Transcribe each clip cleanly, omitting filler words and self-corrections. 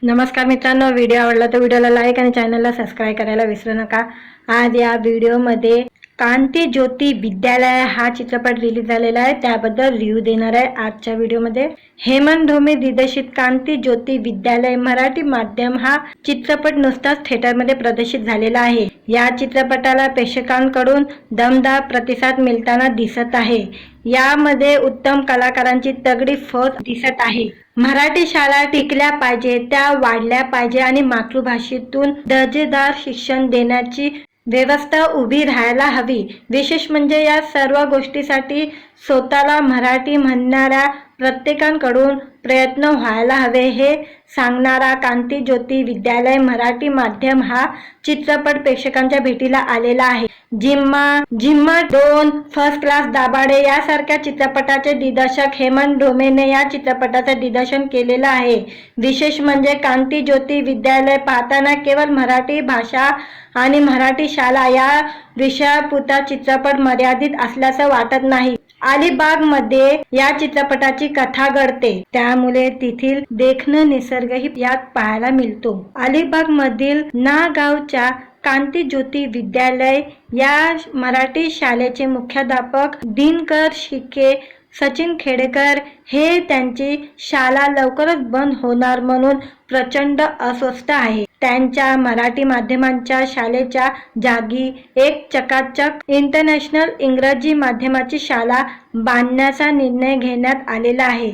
नमस्कार मित्रांनो, व्हिडिओ आवडला तर व्हिडिओला लाईक आणि चॅनलला सबस्क्राईब करायला विसरू नका। आज या व्हिडिओमध्ये कांती ज्योती विद्यालय हा चित्रपट रिलीज झालेला आहे, त्याबद्दल रिव्ह्यू देणार आहे आजच्या व्हिडिओमध्ये। हेमंत ढोमे दिग्दर्शित कांती ज्योती विद्यालय मराठी माध्यम हा चित्रपट नुकताच थिएटरमध्ये प्रदर्शित झालेला आहे। या चित्रपटाला प्रेक्षकांकडून दमदार प्रतिसाद मिळताना दिसत आहे। यामध्ये उत्तम कलाकारांची तगडी फौज दिसत आहे। मराठी शाळा टिकल्या पाहिजे, त्या वाढल्या पाहिजे आणि मातृभाषेतून दर्जेदार शिक्षण देण्याची व्यवस्था उभी राहायला हवी। विशेष म्हणजे या सर्व गोष्टीसाठी स्वतःला मराठी म्हणणाऱ्या प्रत्येकाकडून प्रयत्न व्हायला हवे हे सांगणारा कांती ज्योती विद्यालय मराठी माध्यम हा चित्रपट प्रेक्षकांच्या भेटीला आलेला आहे। जिम्मा 2, फर्स्ट क्लास, दाभाडे यासारख्या चित्रपटाचे दिग्दर्शक हेमंत ढोमेने या चित्रपटाचे दिग्दर्शन केलेलं आहे। विशेष म्हणजे कांती ज्योती विद्यालय पाहताना केवळ मराठी भाषा आणि मराठी शाळा या विषयापुरता चित्रपट मर्यादित असल्याचं वाटत नाही। अलिबाग मध्ये या चित्रपटाची कथा घडते, त्यामुळे तेथील देखणं निसर्गही यात पाहायला मिळतो। अलिबाग मधील नागावच्या कांती ज्योती विद्यालय या मराठी शाळेचे मुख्याध्यापक दिनकर शिके सचिन खेडेकर हे त्यांची शाळा लवकरच बंद होणार म्हणून प्रचंड अस्वस्थ आहे। त्यांच्या मराठी माध्यमांच्या शाळेच्या जागी एक चकाचक इंटरनॅशनल इंग्रजी माध्यमाची शाळा बांधण्याचा निर्णय घेण्यात आलेला आहे।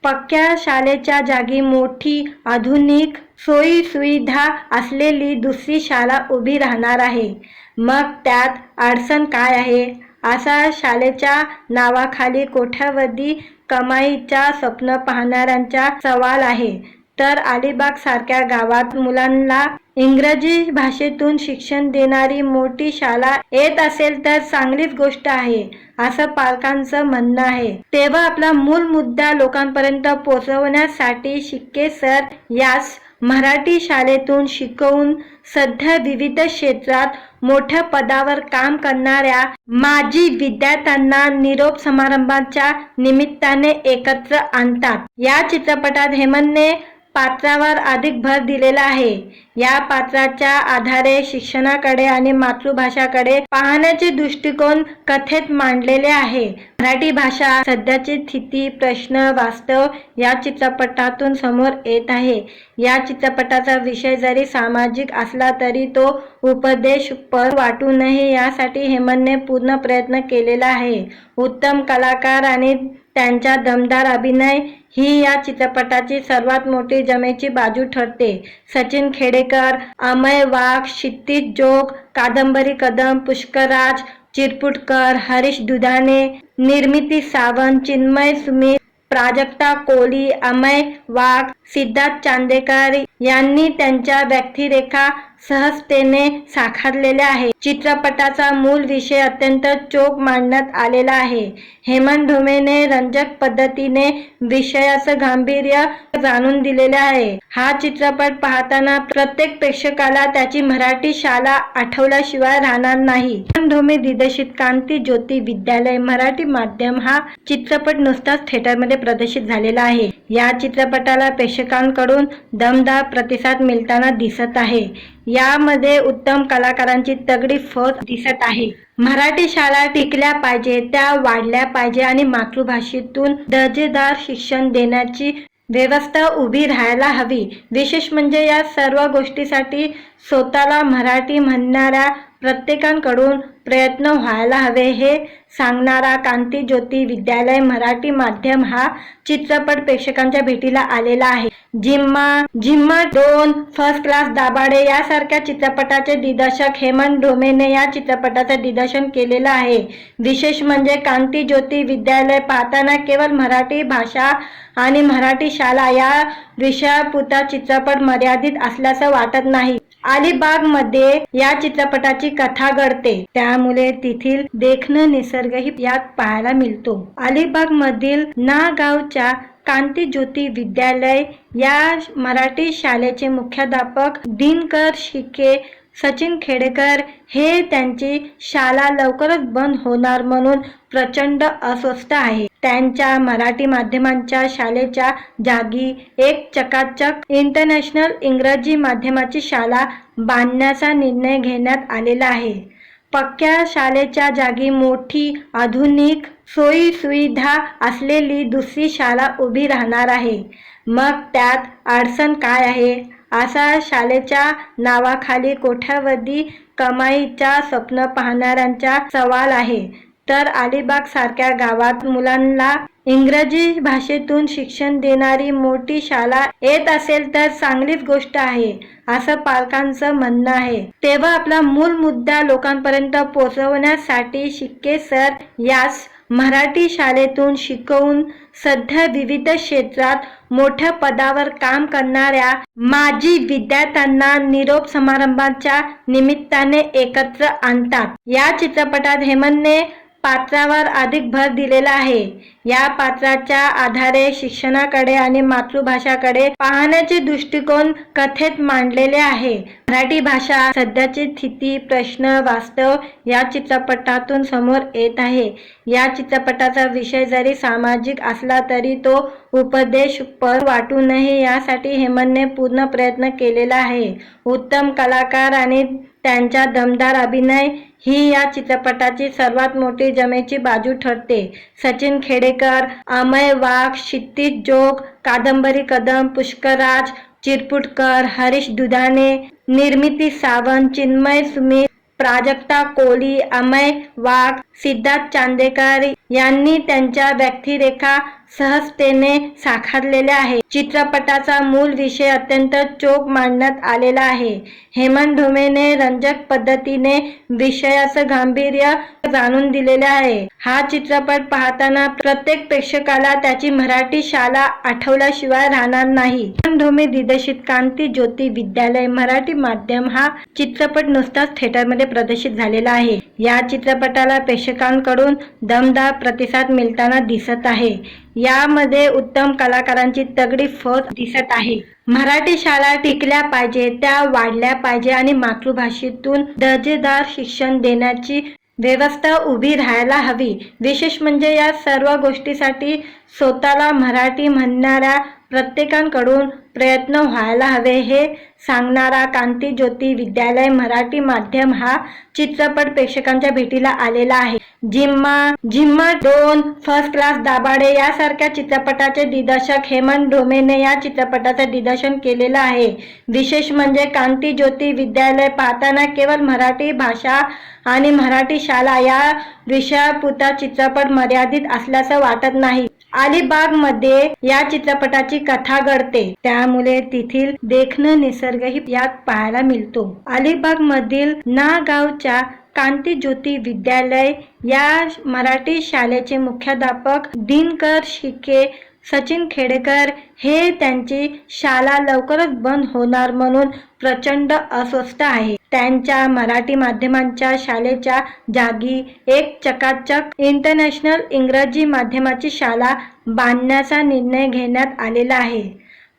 पक्क्या शाळेच्या जागी मोठी आधुनिक सोयी सुविधा असलेली दुसरी शाळा उभी राहणार आहे। मग त्यात अडचण काय आहे? असा शाळेच्या नावाखाली कोट्यावधी कमाईचा स्वप्न पाहणाऱ्यांचा सवाल आहे। तर अलिबाग सारख्या गावात मुलांना इंग्रजी भाषेतून शिक्षण देणारी मोठी शाळा येत असेल तर चांगलीच गोष्ट आहे, असं पालकांचं म्हणणं आहे। तेव्हा आपला मूळ मुद्दा लोकांपर्यंत पोहोचवण्यासाठी शिके सर यास मराठी शाळेतून शिकवून सध्या विविध क्षेत्रात मोठ्या पदावर काम करणाऱ्या माजी विद्यार्थ्यांना निरोप समारंभाच्या निमित्ताने एकत्र आणतात। या चित्रपटात हेमंतने पात्रावर अधिक भर दिलेला आहे। या पात्राच्या आधारे शिक्षणाकडे आणि मातृभाषाकडे पाहण्याचे दृष्टिकोन कथेत मांडलेले आहे। मराठी भाषा, सध्याची स्थिती, प्रश्न, वास्तव या चित्रपटातून समोर येत आहे। या चित्रपटाचा विषय जरी सामाजिक असला तरी तो उपदेशपर वाटू नये यासाठी हेमंतने पूर्ण प्रयत्न केलेला आहे। उत्तम कलाकार आणि त्यांचा दमदार अभिनय ही या चित्रपटाची सर्वात मोठी जमेची बाजू ठरते। सचिन खेडेकर, अमय वाघ, क्षितिज जोग, कादंबरी कदम, पुष्कराज चिरपुटकर, हरीश दुधाणे, निर्मिती सावंत, चिन्मय सुमित, प्राजक्ता कोली, अमय वाघ, सिद्धार्थ चांदेकर यांनी त्यांच्या व्यक्तिरेखा सहजतेने साकारलेल्या आहे। चित्रपटाचा मूळ विषय अत्यंत चोख मांडण्यात आलेला आहे। हेमंत ढोमेने रंजक पद्धतीने विषयाचं गांभीर्य जाणून दिलेले आहे। हा चित्रपट पाहताना प्रत्येक प्रेक्षकाला त्याची मराठी शाळा आठवल्याशिवाय राहणार नाही। हेमंत ढोमे दिग्दर्शित कांती ज्योती विद्यालय मराठी माध्यम हा चित्रपट नुकताच थिएटरमध्ये प्रदर्शित झालेला आहे। या चित्रपटाला प्रेक्षकांकडून दमदार प्रतिसाद मिळताना दिसत आहे। यामध्ये उत्तम कलाकारांची तगडी फौज दिसत आहे। मराठी शाळा टिकल्या पाहिजे, त्या वाढल्या पाहिजे आणि मातृभाषेतून दर्जेदार शिक्षण देण्याची व्यवस्था उभी राहायला हवी। विशेष म्हणजे या सर्व गोष्टीसाठी स्वतःला मराठी म्हणणाऱ्या प्रत्येकाकडून प्रयत्न व्हायला हवे हे सांगणारा कांती ज्योती विद्यालय मराठी माध्यम हा चित्रपट प्रेक्षकांच्या भेटीला आलेला आहे। जिम्मा 2, फर्स्ट क्लास, दाभाडे यासारख्या चित्रपटाचे दिग्दर्शक हेमंत ढोमेने या चित्रपटाचे दिग्दर्शन केलेलं आहे। विशेष म्हणजे कांती ज्योती विद्यालय पाहताना केवळ मराठी भाषा आणि मराठी शाळा या विषयापुरता चित्रपट मर्यादित असल्याचं वाटत नाही। अलिबाग मध्ये या चित्रपटाची कथा घडते, त्यामुळे तेथील देखणं निसर्गही यात पाहायला मिळतो। अलिबाग मधील नागावच्या कांती ज्योती विद्यालय या मराठी शाळेचे मुख्याध्यापक दिनकर शिके सचिन खेडेकर हे त्यांची शाळा लवकरच बंद होणार म्हणून प्रचंड अस्वस्थ आहे। त्यांच्या मराठी माध्यमांच्या शाळेच्या जागी एक चकाचक इंटरनॅशनल इंग्रजी माध्यमाची शाळा बांधण्याचा निर्णय घेण्यात आलेला आहे. पक्क्या शाळेच्या जागी मोठी आधुनिक सोयी सुविधा असलेली दुसरी शाळा उभी राहणार आहे. मग त्यात अडचण काय आहे? असा शाळेच्या नावाखाली कोट्यावधी कमाईचा स्वप्न पाहणाऱ्यांचा सवाल आहे. तर अलिबाग सारख्या गावात मुलांना इंग्रजी भाषेतून शिक्षण देणारी मोठी शाळा येत असेल तर चांगलीच गोष्ट आहे, असं पालकांचं म्हणणं आहे. तेव्हा आपला मूळ मुद्दा लोकांपर्यंत पोहोचवण्यासाठी शिक्के सर यास मराठी शाळेतून शिकवून सध्या विविध क्षेत्रात मोठ्या पदावर काम करणाऱ्या माजी विद्यार्थ्यांना निरोप समारंभाच्या निमित्ताने एकत्र आणतात. या चित्रपटात हेमंतने पात्रावर अधिक भर दिलेला आहे. या पात्राच्या आधारे शिक्षणाकडे आणि मातृभाषाकडे पाहण्याचे दृष्टिकोन कथेत मांडलेले आहे. मराठी भाषा, सध्याची स्थिती, प्रश्न, वास्तव या चित्रपटातून समोर येत आहे. या चित्रपटाचा विषय जरी सामाजिक असला तरी तो उपदेशपर वाटू नये यासाठी हेमंतने पूर्ण प्रयत्न केलेला आहे. उत्तम कलाकार आणि त्यांचा दमदार अभिनय ही या चित्रपटाची सर्वात मोठी जमेची बाजू ठरते. सचिन खेडेकर, अमय वाघ, क्षितिज जोग, कादंबरी कदम, पुष्कराज चिरपुटकर, हरीश दुधाणे, निर्मिती सावंत, चिन्मय सुमित, प्राजक्ता कोली, अमय वाघ, सिद्धार्थ चांदेकर यांनी त्यांच्या व्यक्तिरेखा सहजतेने साकारलेल्या आहे. चित्रपटाचा मूळ विषय अत्यंत चोख मांडण्यात आलेला आहे. हेमंत ढोमेने रंजक पद्धतीने विषयाचं गांभीर्य जाणून दिलेले आहे. हा चित्रपट पाहताना प्रत्येक प्रेक्षकाला त्याची मराठी शाळा आठवल्याशिवाय राहणार नाही. हेमंत ढोमे दिग्दर्शित कांती ज्योती विद्यालय मराठी माध्यम हा चित्रपट नुकताच थिएटरमध्ये प्रदर्शित झालेला आहे. या चित्रपटाला प्रेक्षकांकडून दमदार प्रतिसाद मिळताना दिसत आहे. यामध्ये उत्तम कलाकारांची तगडी फौज दिसत आहे. मराठी शाळा टिकल्या पाहिजे, त्या वाढल्या पाहिजे आणि मातृभाषेतून दर्जेदार शिक्षण देण्याची व्यवस्था उभी राहायला हवी. विशेष म्हणजे या सर्व गोष्टीसाठी स्वतःला मराठी म्हणणाऱ्या प्रत्येकाकडून प्रयत्न व्हायला हवे हे सांगणारा कांती ज्योती विद्यालय मराठी माध्यम हा चित्रपट प्रेक्षकांच्या भेटीला आलेला आहे. जिम्मा 2, फर्स्ट क्लास, दाभाडे यासारख्या चित्रपटाचे दिग्दर्शक हेमंत ढोमेने या चित्रपटाचे दिग्दर्शन केलेलं आहे. विशेष म्हणजे कांती ज्योती विद्यालय पाहताना केवळ मराठी भाषा आणि मराठी शाळा या विषयापुरता चित्रपट मर्यादित असल्याचं वाटत नाही. अलिबाग मध्ये या चित्रपटाची कथा घडते, त्यामुळे तेथील देखणं निसर्गही यात पाहायला मिळतो. अलिबाग मधील ना गावच्या कांती ज्योती विद्यालय या मराठी शाळेचे मुख्याध्यापक दिनकर शिके सचिन खेडेकर हे त्यांची शाळा लवकरच बंद होणार म्हणून प्रचंड अस्वस्थ आहे. त्यांच्या मराठी माध्यमांच्या शाळेच्या जागी एक चकाचक इंटरनॅशनल इंग्रजी माध्यमाची शाळा बांधण्याचा निर्णय घेण्यात आलेला आहे.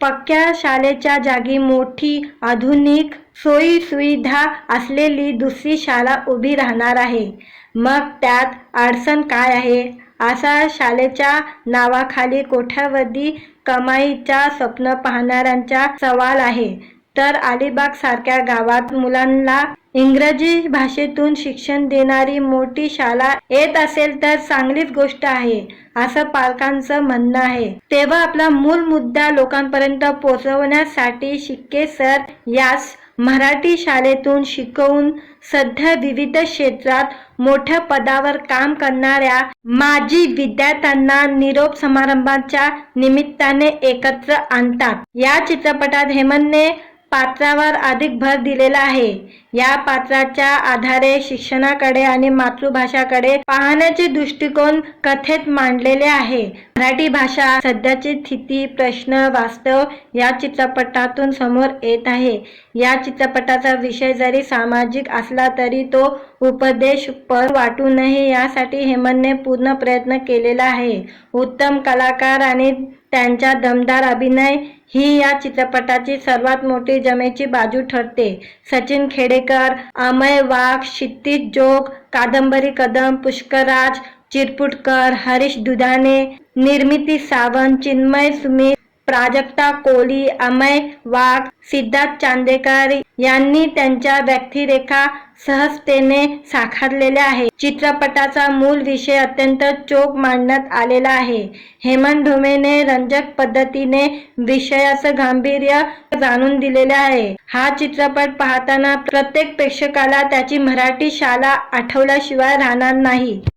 पक्क्या शाळेच्या जागी मोठी आधुनिक सोयी सुविधा असलेली दुसरी शाळा उभी राहणार आहे. मग त्यात अडचण काय आहे? असा शाळेच्या नावाखाली कोट्यावधी कमाईचा स्वप्न पाहणाऱ्यांचा सवाल आहे. तर अलिबाग सारख्या गावात मुलांना इंग्रजी भाषेतून शिक्षण देणारी मोठी शाळा येत असेल तर चांगलीच गोष्ट आहे, असं पालकांचं म्हणणं आहे. तेव्हा आपला मूळ मुद्दा लोकांपर्यंत पोहोचवण्यासाठी शिक्के सर यास मराठी शाळेतून शिकवून सध्या विविध क्षेत्रात मोठ्या पदावर काम करणाऱ्या माजी विद्यार्थ्यांना निरोप समारंभाच्या निमित्ताने एकत्र आणतात. या चित्रपटात हेमंतने पात्रावर अधिक भर दिलेला आहे. या पात्राच्या आधारे शिक्षणाकडे आणि मातृभाषाकडे पाहण्याचे दृष्टिकोन कथेत मांडलेले आहे. मराठी भाषा, सध्याची स्थिती, प्रश्न, वास्तव या चित्रपटातून समोर येत आहे. या चित्रपटाचा विषय जरी सामाजिक असला तरी तो उपदेशपर वाटू नये यासाठी हेमंतने पूर्ण प्रयत्न केलेला आहे. उत्तम कलाकार आणि त्यांचा दमदार अभिनय ही या चित्रपटाची सर्वात मोठी जमेची बाजू ठरते. सचिन खेडेकर, अमय वाघ, क्षितिज जोग, कादंबरी कदम, पुष्कराज चिरपुटकर, हरीश दुधाणे, निर्मिती सावंत, चिन्मय सुमित, प्राजक्ता कोळी, अमय वाघ, सिद्धार्थ चांदेकर यांनी त्यांच्या व्यक्तिरेखा सहजतेने साकारलेल्या आहे. चित्रपटाचा मूळ विषय अत्यंत चोख मांडण्यात आलेला आहे. हेमंत ढोमेने रंजक पद्धतीने विषयाचं गांभीर्य जाणून दिलेले आहे. हा चित्रपट पाहताना प्रत्येक प्रेक्षकाला त्याची मराठी शाळा आठवल्याशिवाय राहणार नाही.